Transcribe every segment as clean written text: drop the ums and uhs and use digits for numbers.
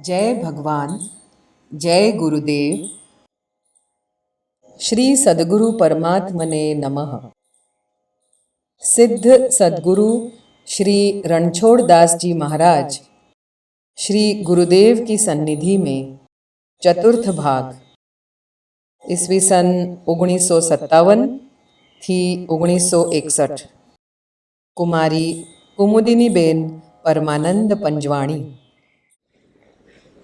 जय भगवान, जय गुरुदेव। श्री सद्गुरु परमात्मने नमः। सिद्ध सद्गुरु श्री रणछोड़ दास जी महाराज श्री गुरुदेव की सन्निधि में चतुर्थ भाग ईस्वी सन 1957 थी 1961 कुमारी कुमुदिनी बेन परमानंद पंजवाणी।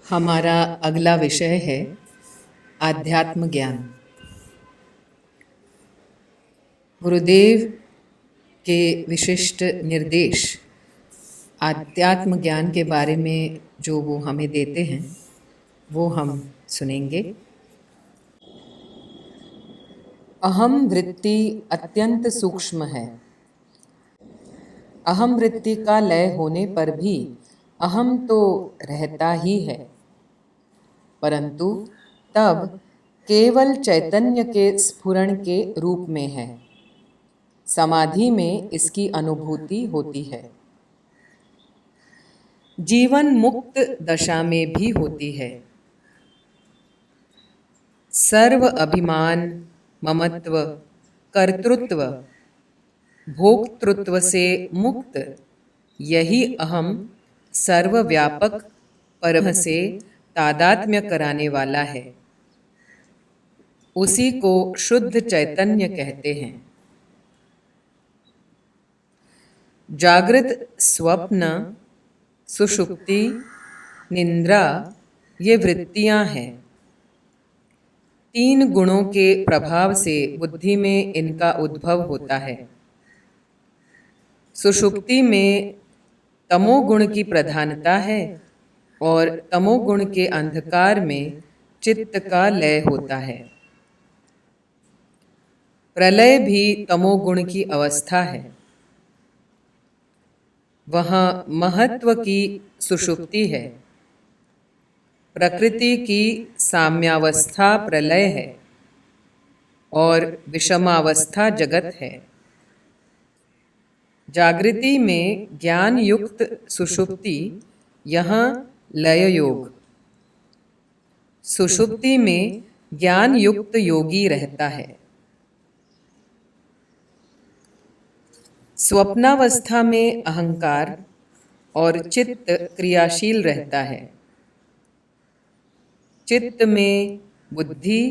हमारा अगला विषय है आध्यात्म ज्ञान। गुरुदेव के विशिष्ट निर्देश आध्यात्म ज्ञान के बारे में जो वो हमें देते हैं वो हम सुनेंगे। अहम वृत्ति अत्यंत सूक्ष्म है। अहम वृत्ति का लय होने पर भी अहम तो रहता ही है, परंतु तब केवल चैतन्य के स्फुरण के रूप में है। समाधि में इसकी अनुभूति होती है। जीवन मुक्त दशा में भी होती है। सर्व अभिमान, ममत्व, कर्तृत्व, भोक्तृत्व से मुक्त यही अहम सर्वव्यापक परम से तादात्म्य कराने वाला है। उसी को शुद्ध चैतन्य कहते हैं। जागृत, स्वप्न, सुषुप्ति, निद्रा ये वृत्तियां हैं। तीन गुणों के प्रभाव से बुद्धि में इनका उद्भव होता है। सुषुप्ति में तमोगुण की प्रधानता है और तमोगुण के अंधकार में चित्त का लय होता है। प्रलय भी तमोगुण की अवस्था है। वहाँ महत्व की सुषुप्ति है। प्रकृति की साम्यावस्था प्रलय है और विषमावस्था जगत है। जागृति में ज्ञान युक्त सुषुप्ति, यहाँ लय योग। सुषुप्ति में ज्ञान युक्त योगी रहता है। स्वप्नावस्था में अहंकार और चित्त क्रियाशील रहता है। चित्त में बुद्धि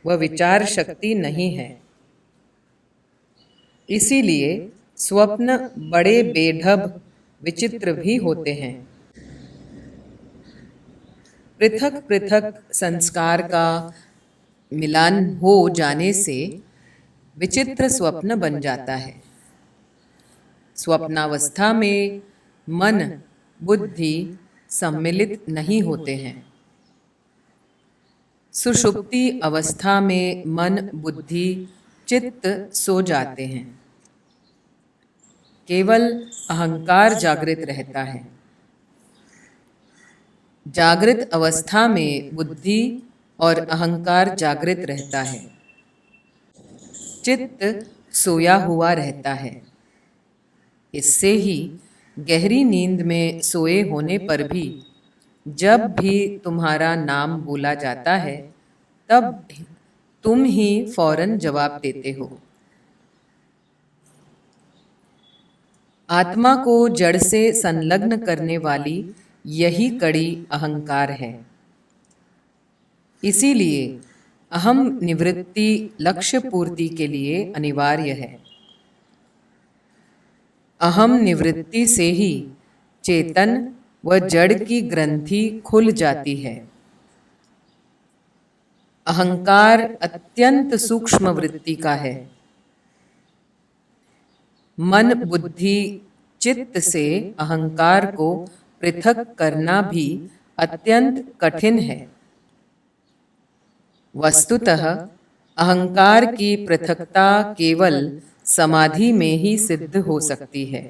व विचार शक्ति नहीं है। इसीलिए स्वप्न बड़े बेढब विचित्र भी होते हैं। पृथक पृथक संस्कार का मिलान हो जाने से विचित्र स्वप्न बन जाता है। स्वप्नावस्था में मन बुद्धि सम्मिलित नहीं होते हैं। सुषुप्ति अवस्था में मन बुद्धि चित्त सो जाते हैं। केवल अहंकार जागृत रहता है। जागृत अवस्था में बुद्धि और अहंकार जागृत रहता है। चित्त सोया हुआ रहता है। इससे ही गहरी नींद में सोए होने पर भी जब भी तुम्हारा नाम बोला जाता है तब तुम ही फौरन जवाब देते हो। आत्मा को जड़ से संलग्न करने वाली यही कड़ी अहंकार है। इसीलिए अहम निवृत्ति लक्ष्य पूर्ति के लिए अनिवार्य है। अहम निवृत्ति से ही चेतन व जड़ की ग्रंथि खुल जाती है। अहंकार अत्यंत सूक्ष्म वृत्ति का है। मन बुद्धि चित्त से अहंकार को पृथक करना भी अत्यंत कठिन है। वस्तुतः अहंकार की पृथकता केवल समाधि में ही सिद्ध हो सकती है।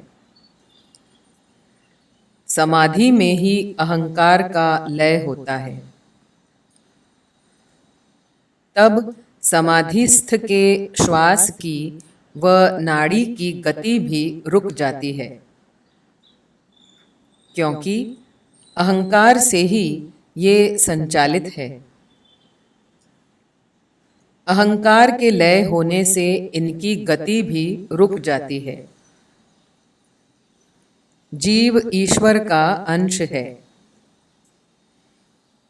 समाधि में ही अहंकार का लय होता है। तब समाधिस्थ के श्वास की व नाड़ी की गति भी रुक जाती है, क्योंकि अहंकार से ही ये संचालित है। अहंकार के लय होने से इनकी गति भी रुक जाती है। जीव ईश्वर का अंश है।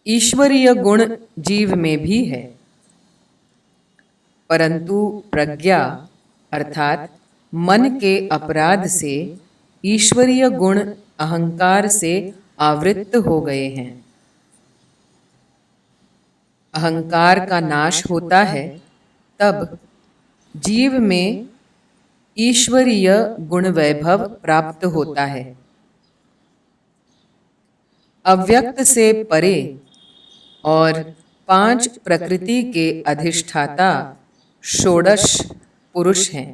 ईश्वरीय गुण जीव में भी है, परंतु प्रज्ञा अर्थात मन के अपराध से ईश्वरीय गुण अहंकार से आवृत्त हो गए हैं। अहंकार का नाश होता है तब जीव में ईश्वरीय गुण वैभव प्राप्त होता है। अव्यक्त से परे और 5 प्रकृति के अधिष्ठाता षोडश पुरुष हैं।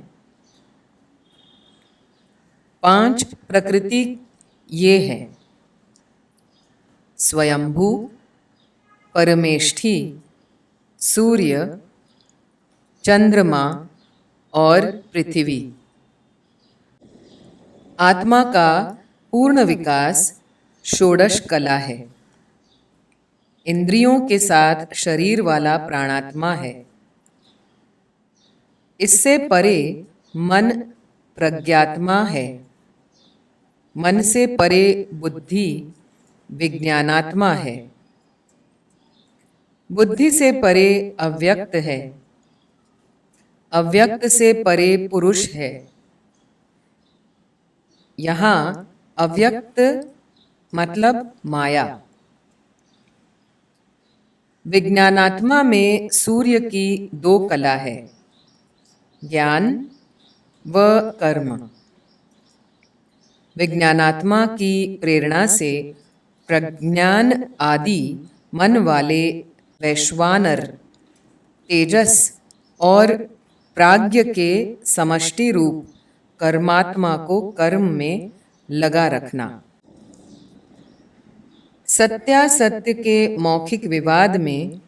5 प्रकृति ये हैं: स्वयंभू, परमेष्ठी, सूर्य, चंद्रमा और पृथ्वी। आत्मा का पूर्ण विकास षोडश कला है। इंद्रियों के साथ शरीर वाला प्राणात्मा है। इससे परे मन प्रज्ञात्मा है। मन से परे बुद्धि विज्ञानात्मा है। बुद्धि से परे अव्यक्त है। अव्यक्त से परे पुरुष है। यहाँ अव्यक्त मतलब माया। विज्ञानात्मा में सूर्य की 2 कला है, ज्ञान व कर्म। विज्ञानात्मा की प्रेरणा से प्रज्ञान आदि मन वाले वैश्वानर, तेजस और प्राज्ञ के समष्टि रूप कर्मात्मा को कर्म में लगा रखना। सत्यासत्य के मौखिक विवाद में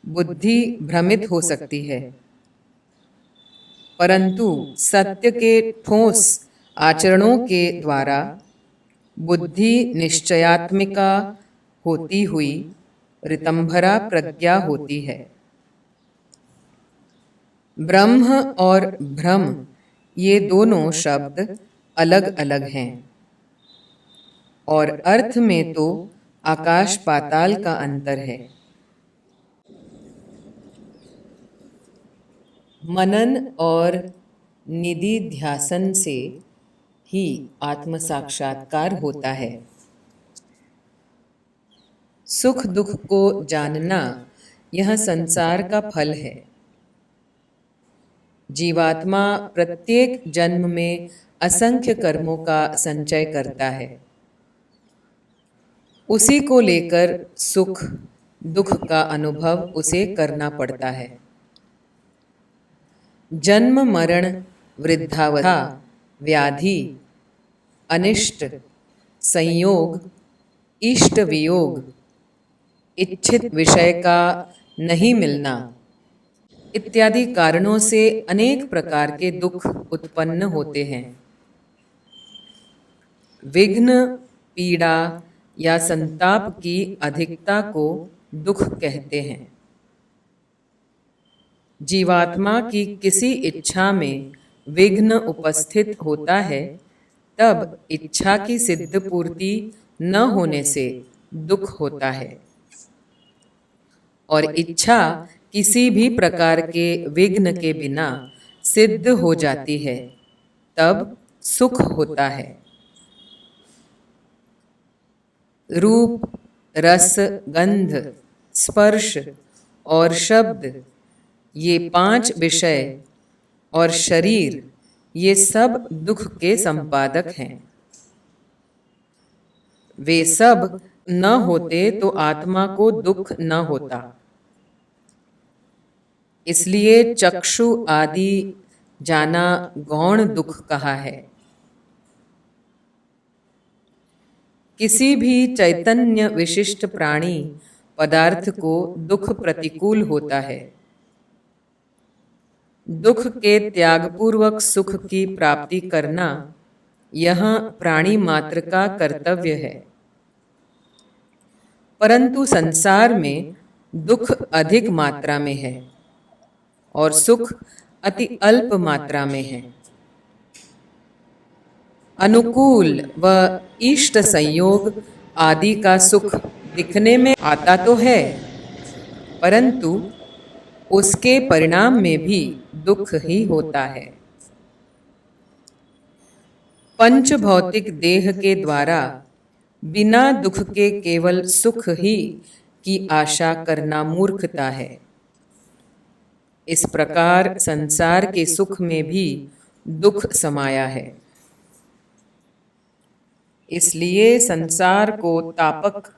बुद्धि भ्रमित हो सकती है, परंतु सत्य के ठोस आचरणों के द्वारा बुद्धि निश्चयात्मिका होती हुई ऋतंभरा प्रज्ञा होती है। ब्रह्म और भ्रम ये दोनों शब्द अलग अलग हैं और अर्थ में तो आकाश पाताल का अंतर है। मनन और निधिध्यासन से ही आत्म साक्षात्कार होता है। सुख दुख को जानना यह संसार का फल है। जीवात्मा प्रत्येक जन्म में असंख्य कर्मों का संचय करता है। उसी को लेकर सुख दुख का अनुभव उसे करना पड़ता है। जन्म मरण वृद्धावस्था व्याधि अनिष्ट संयोग इष्ट वियोग इच्छित विषय का नहीं मिलना इत्यादि कारणों से अनेक प्रकार के दुख उत्पन्न होते हैं। विघ्न पीड़ा या संताप की अधिकता को दुख कहते हैं। जीवात्मा की किसी इच्छा में विघ्न उपस्थित होता है तब इच्छा की सिद्ध पूर्ति न होने से दुख होता है, और इच्छा किसी भी प्रकार के विघ्न के बिना सिद्ध हो जाती है तब सुख होता है। रूप रस गंध स्पर्श और शब्द ये 5 विषय और शरीर ये सब दुख के संपादक हैं। वे सब न होते तो आत्मा को दुख न होता। इसलिए चक्षु आदि जाना गौण दुख कहा है। किसी भी चैतन्य विशिष्ट प्राणी पदार्थ को दुख प्रतिकूल होता है। दुख के त्यागपूर्वक सुख की प्राप्ति करना यह प्राणी मात्र का कर्तव्य है। परंतु संसार में दुख अधिक मात्रा में है और सुख अति अल्प मात्रा में है। अनुकूल व इष्ट संयोग आदि का सुख दिखने में आता तो है, परंतु उसके परिणाम में भी दुख ही होता है। पंच भौतिक देह के द्वारा बिना दुख के केवल सुख ही की आशा करना मूर्खता है। इस प्रकार संसार के सुख में भी दुख समाया है। इसलिए संसार को तापक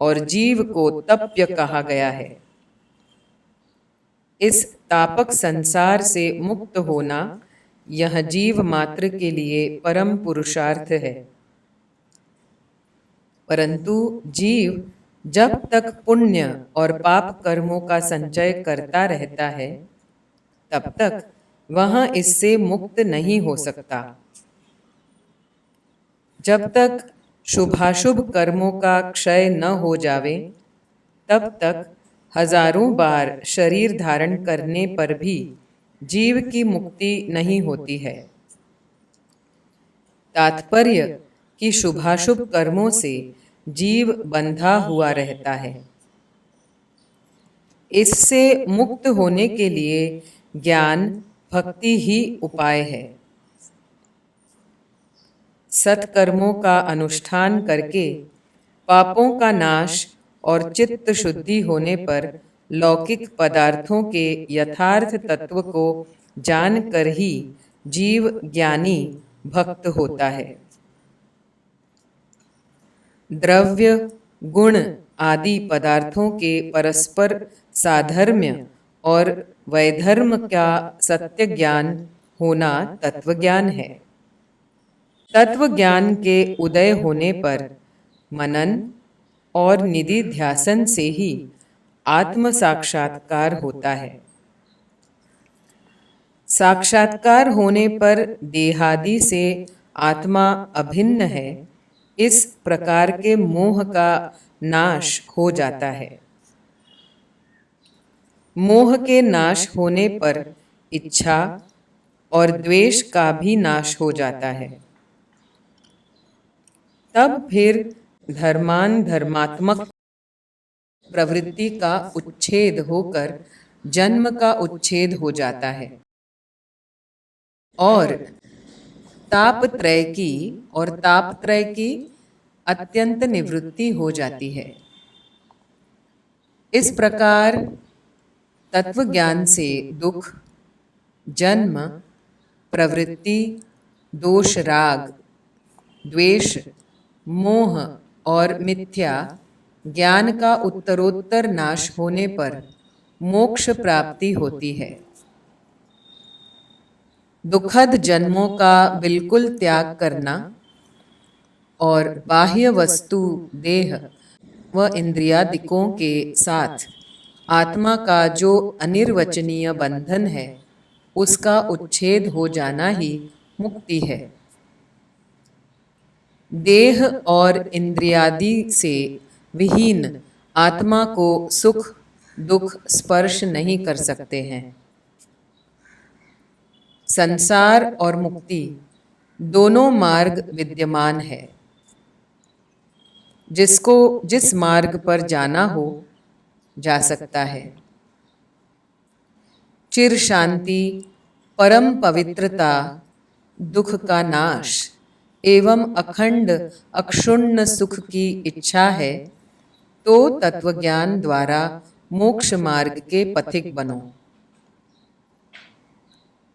और जीव को तप्य कहा गया है। इस तापक संसार से मुक्त होना यह जीव मात्र के लिए परम पुरुषार्थ है। परंतु जीव जब तक पुण्य और पाप कर्मों का संचय करता रहता है, तब तक वह इससे मुक्त नहीं हो सकता। जब तक शुभाशुभ कर्मों का क्षय न हो जावे, तब तक हजारों बार शरीर धारण करने पर भी जीव की मुक्ति नहीं होती है। तात्पर्य कि शुभाशुभ कर्मों से जीव बंधा हुआ रहता है। इससे मुक्त होने के लिए ज्ञान भक्ति ही उपाय है। सत्कर्मों का अनुष्ठान करके पापों का नाश और चित्त शुद्धि होने पर लौकिक पदार्थों के यथार्थ तत्व को जानकर ही जीव ज्ञानी भक्त होता है। द्रव्य, गुण आदि पदार्थों के परस्पर साधर्म्य और वैधर्म का सत्य ज्ञान होना तत्वज्ञान है। तत्व ज्ञान के उदय होने पर मनन और निधि ध्यासन से ही आत्म साक्षात्कार होता है। साक्षात्कार होने पर देहादि से आत्मा अभिन्न है, इस प्रकार के मोह का नाश हो जाता है। मोह के नाश होने पर इच्छा और द्वेष का भी नाश हो जाता है। तब फिर धर्मान धर्मात्मक प्रवृत्ति का उच्छेद होकर जन्म का उच्छेद हो जाता है और तापत्रय की अत्यंत निवृत्ति हो जाती है। इस प्रकार तत्वज्ञान से दुख, जन्म, प्रवृत्ति, दोष, राग, द्वेष, मोह और मिथ्या ज्ञान का उत्तरोत्तर नाश होने पर मोक्ष प्राप्ति होती है। दुखद जन्मों का बिल्कुल त्याग करना और बाह्य वस्तु देह व इंद्रियादिकों के साथ आत्मा का जो अनिर्वचनीय बंधन है, उसका उच्छेद हो जाना ही मुक्ति है। देह और इंद्रियादि से विहीन आत्मा को सुख दुख स्पर्श नहीं कर सकते हैं। संसार और मुक्ति दोनों मार्ग विद्यमान है। जिसको जिस मार्ग पर जाना हो जा सकता है। चिर शांति, परम पवित्रता, दुख का नाश एवं अखंड अक्षुण्ण सुख की इच्छा है तो तत्वज्ञान द्वारा मोक्ष मार्ग के पथिक बनो।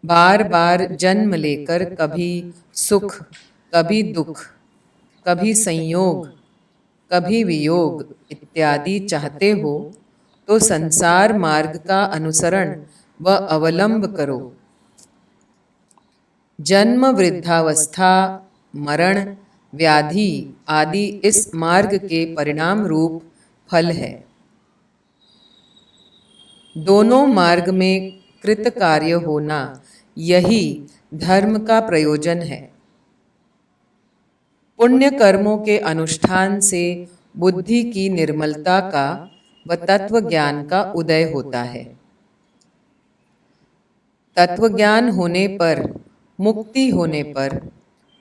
बार बार जन्म लेकर कभी सुख, कभी दुख, कभी संयोग, कभी वियोग इत्यादि चाहते हो तो संसार मार्ग का अनुसरण व अवलंब करो। जन्म, वृद्धावस्था, मरण, व्याधि आदि इस मार्ग के परिणाम रूप फल है। दोनों मार्ग में कृत कार्य होना यही धर्म का प्रयोजन है। पुण्य कर्मों के अनुष्ठान से बुद्धि की निर्मलता का व तत्व ज्ञान का उदय होता है। तत्व ज्ञान होने पर, मुक्ति होने पर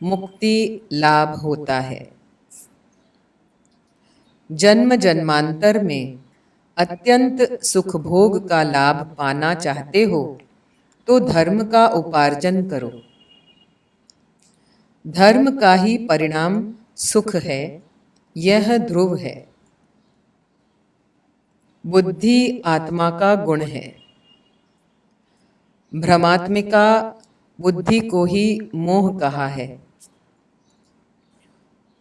मुक्ति लाभ होता है। जन्म जन्मांतर में अत्यंत सुख भोग का लाभ पाना चाहते हो तो धर्म का उपार्जन करो। धर्म का ही परिणाम सुख है, यह ध्रुव है। बुद्धि आत्मा का गुण है। भ्रमात्मिका बुद्धि को ही मोह कहा है।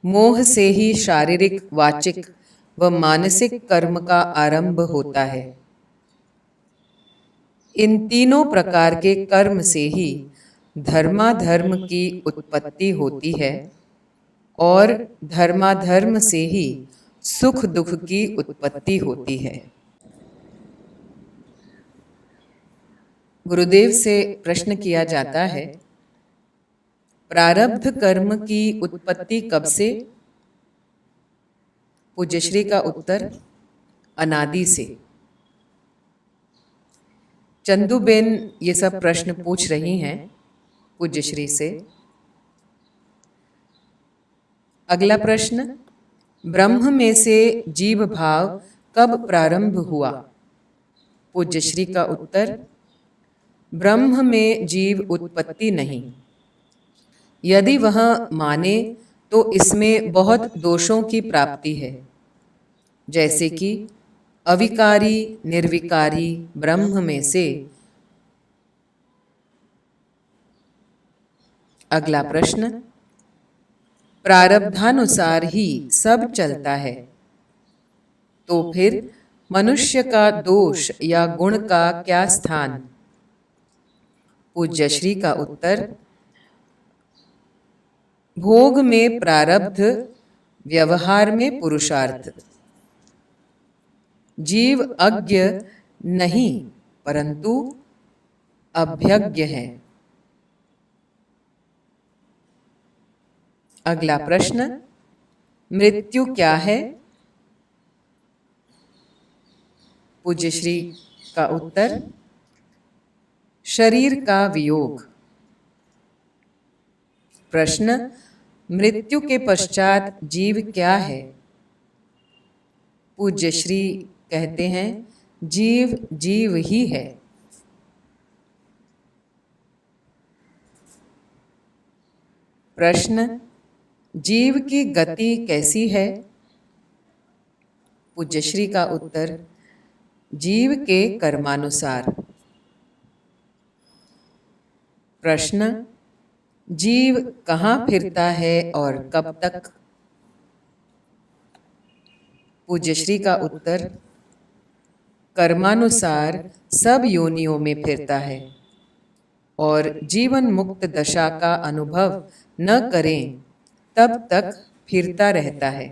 मोह से ही शारीरिक, वाचिक व मानसिक कर्म का आरंभ होता है। इन तीनों प्रकार के कर्म से ही धर्माधर्म की उत्पत्ति होती है और धर्माधर्म से ही सुख दुख की उत्पत्ति होती है। गुरुदेव से प्रश्न किया जाता है, प्रारब्ध कर्म की उत्पत्ति कब से? पूज्यश्री का उत्तर, अनादि से। चंदूबेन ये सब प्रश्न पूछ रही हैं पूज्यश्री से। अगला प्रश्न, ब्रह्म में से जीव भाव कब प्रारंभ हुआ? पूज्यश्री का उत्तर, ब्रह्म में जीव उत्पत्ति नहीं। यदि वह माने तो इसमें बहुत दोषों की प्राप्ति है, जैसे कि अविकारी निर्विकारी ब्रह्म में से। अगला प्रश्न, प्रारब्धानुसार ही सब चलता है, तो फिर मनुष्य का दोष या गुण का क्या स्थान? पूज्यश्री का उत्तर, भोग में प्रारब्ध, व्यवहार में पुरुषार्थ। जीव अज्ञ नहीं परंतु अभ्यज्ञ है। अगला प्रश्न, मृत्यु क्या है? पूज्यश्री का उत्तर, शरीर का वियोग। प्रश्न, मृत्यु के पश्चात जीव क्या है? पूज्यश्री कहते हैं, जीव जीव ही है। प्रश्न, जीव की गति कैसी है? पूज्यश्री का उत्तर, जीव के कर्मानुसार। प्रश्न, जीव कहाँ फिरता है और कब तक? पूज्यश्री का उत्तर, कर्मानुसार सब योनियों में फिरता है और जीवन मुक्त दशा का अनुभव न करें तब तक फिरता रहता है।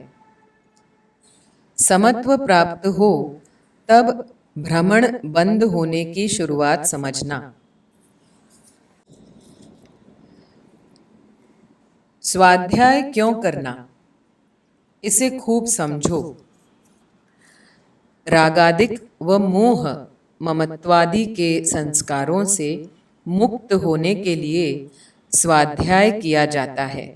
समत्व प्राप्त हो तब भ्रमण बंद होने की शुरुआत समझना। स्वाध्याय क्यों करना, इसे खूब समझो। रागादिक व मोह ममत्वादि के संस्कारों से मुक्त होने के लिए स्वाध्याय किया जाता है।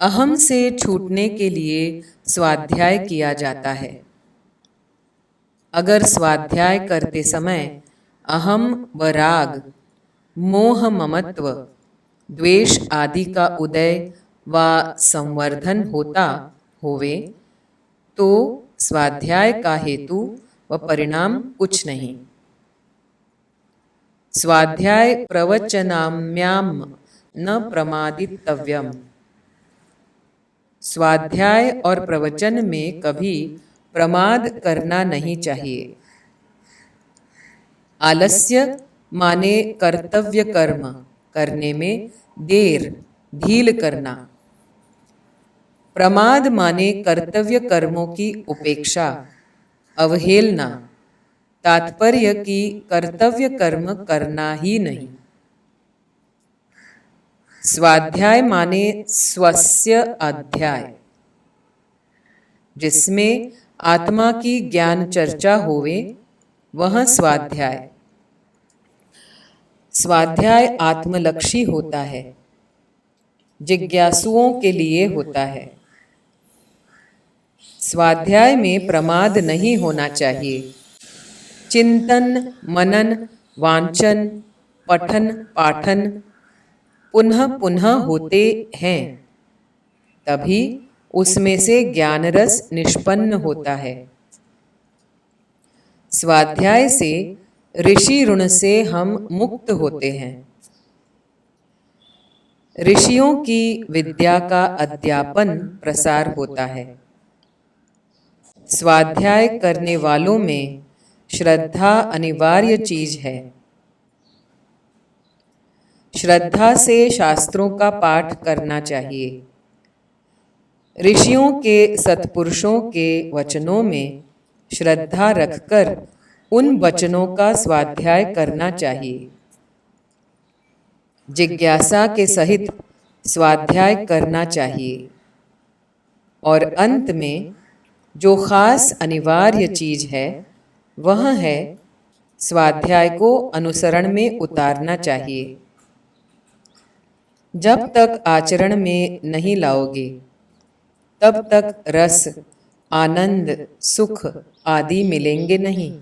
अहम से छूटने के लिए स्वाध्याय किया जाता है। अगर स्वाध्याय करते समय अहम व राग, मोह ममत्व, द्वेष आदि का उदय व संवर्धन होता होवे तो स्वाध्याय का हेतु व परिणाम कुछ नहीं। स्वाध्याय प्रवचनाम्याम न प्रमादितव्यम। स्वाध्याय और प्रवचन में कभी प्रमाद करना नहीं चाहिए। आलस्य माने कर्तव्य कर्म करने में देर, ढील करना। प्रमाद माने कर्तव्य कर्मों की उपेक्षा, अवहेलना। तात्पर्य कि कर्तव्य कर्म करना ही नहीं। स्वाध्याय माने स्वस्य अध्याय। जिसमें आत्मा की ज्ञान चर्चा होवे, वह स्वाध्याय। स्वाध्याय आत्मलक्षी होता है, जिज्ञासुओं के लिए होता है। स्वाध्याय में प्रमाद नहीं होना चाहिए। चिंतन, मनन, वांचन, पठन पाठन पुनः पुनः होते हैं, तभी उसमें से ज्ञान रस निष्पन्न होता है। स्वाध्याय से ऋषि ऋण से हम मुक्त होते हैं। ऋषियों की विद्या का अध्यापन प्रसार होता है। स्वाध्याय करने वालों में श्रद्धा अनिवार्य चीज है। श्रद्धा से शास्त्रों का पाठ करना चाहिए। ऋषियों के सत्पुरुषों के वचनों में श्रद्धा रखकर उन वचनों का स्वाध्याय करना चाहिए। जिज्ञासा के सहित स्वाध्याय करना चाहिए। और अंत में जो खास अनिवार्य चीज है, वह है स्वाध्याय को अनुसरण में उतारना चाहिए। जब तक आचरण में नहीं लाओगे, तब तक रस, आनंद, सुख आदि मिलेंगे नहीं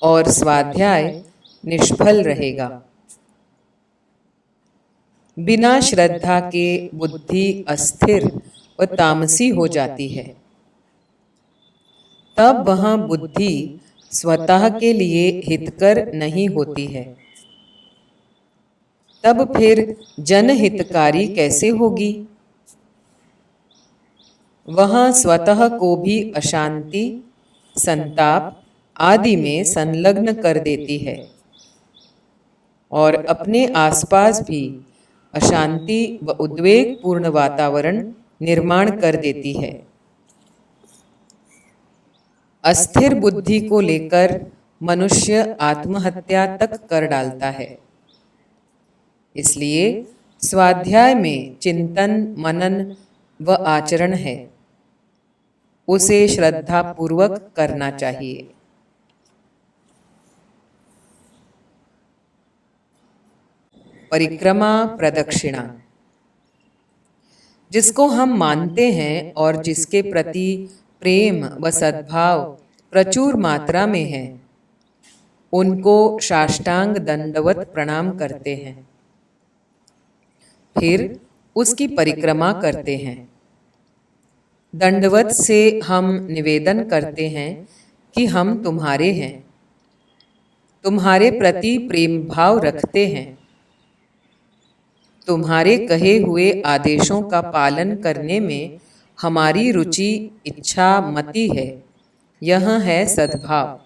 और स्वाध्याय निष्फल रहेगा। बिना श्रद्धा के बुद्धि अस्थिर व तामसी हो जाती है। तब वह बुद्धि स्वतः के लिए हितकर नहीं होती है। तब फिर जनहितकारी कैसे होगी? वह स्वतः को भी अशांति, संताप आदि में संलग्न कर देती है और अपने आसपास भी अशांति व उद्वेग पूर्ण वातावरण निर्माण कर देती है। अस्थिर बुद्धि को लेकर मनुष्य आत्महत्या तक कर डालता है। इसलिए स्वाध्याय में चिंतन, मनन व आचरण है, उसे श्रद्धा पूर्वक करना चाहिए। परिक्रमा प्रदक्षिणा। जिसको हम मानते हैं और जिसके प्रति प्रेम व सद्भाव प्रचुर मात्रा में है, उनको साष्टांग दंडवत प्रणाम करते हैं। फिर उसकी परिक्रमा करते हैं। दंडवत से हम निवेदन करते हैं कि हम तुम्हारे हैं, तुम्हारे प्रति प्रेम भाव रखते हैं, तुम्हारे कहे हुए आदेशों का पालन करने में हमारी रुचि, इच्छा, मति है। यह है सद्भाव।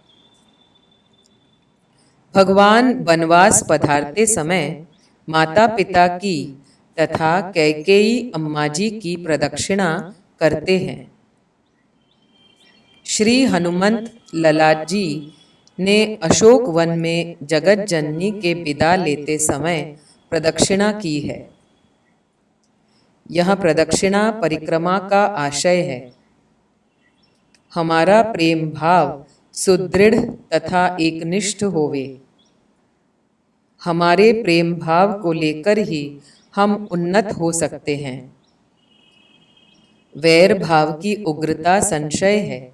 भगवान वनवास पधारते समय माता पिता की तथा कैकेयी अम्मा जी की प्रदक्षिणा करते हैं। श्री हनुमंत ललाट जी ने अशोक वन में जगत जननी के विदा लेते समय प्रदक्षिणा की है। यह प्रदक्षिणा परिक्रमा का आशय है। हमारा प्रेम भाव सुदृढ़ तथा एकनिष्ठ होवे। हमारे प्रेम भाव को लेकर ही हम उन्नत हो सकते हैं। वैर भाव की उग्रता संशय है।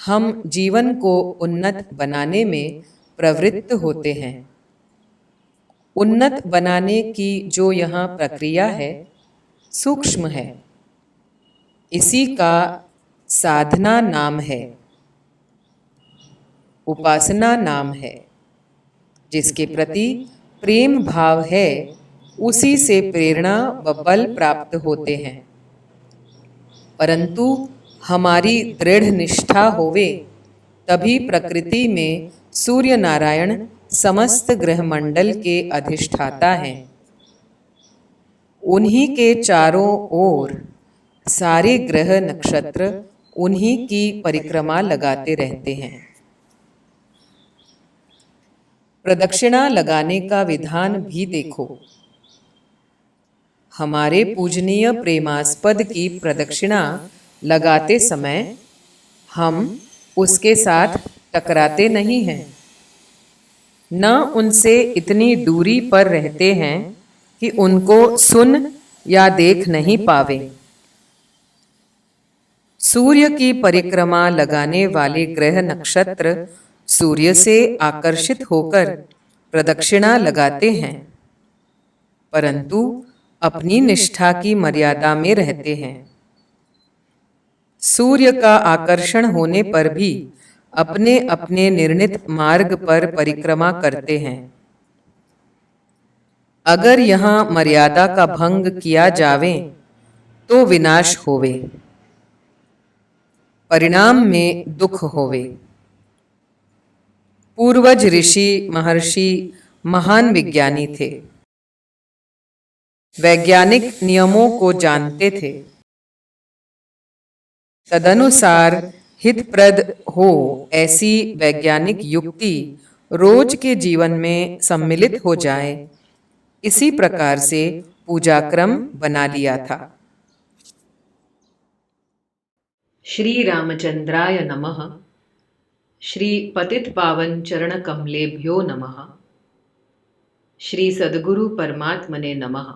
हम जीवन को उन्नत बनाने में प्रवृत्त होते हैं। उन्नत बनाने की जो यहाँ प्रक्रिया है, सूक्ष्म है। इसी का साधना नाम है, उपासना नाम है। जिसके प्रति प्रेम भाव है, उसी से प्रेरणा व बल प्राप्त होते हैं। परंतु हमारी दृढ़ निष्ठा होवे, तभी प्रकृति में सूर्य नारायण समस्त ग्रहमंडल के अधिष्ठाता हैं। उन्हीं के चारों ओर सारे ग्रह नक्षत्र उन्हीं की परिक्रमा लगाते रहते हैं। प्रदक्षिणा लगाने का विधान भी देखो। हमारे पूजनीय प्रेमास्पद की प्रदक्षिणा लगाते समय हम उसके साथ टकराते नहीं हैं, न उनसे इतनी दूरी पर रहते हैं कि उनको सुन या देख नहीं पावे। सूर्य की परिक्रमा लगाने वाले ग्रह नक्षत्र सूर्य से आकर्षित होकर प्रदक्षिणा लगाते हैं, परंतु अपनी निष्ठा की मर्यादा में रहते हैं। सूर्य का आकर्षण होने पर भी अपने अपने निर्णीत मार्ग पर परिक्रमा करते हैं। अगर यहाँ मर्यादा का भंग किया जावे तो विनाश होवे, परिणाम में दुख होवे। पूर्वज ऋषि महर्षि महान विज्ञानी थे, वैज्ञानिक नियमों को जानते थे। तदनुसार हितप्रद हो ऐसी वैज्ञानिक युक्ति रोज के जीवन में सम्मिलित हो जाए, इसी प्रकार से पूजा क्रम बना लिया था। श्री रामचंद्राय नमः। श्री पतित पावन चरण कमलेभ्यो नमः। श्री सद्गुरु परमात्मने नमः।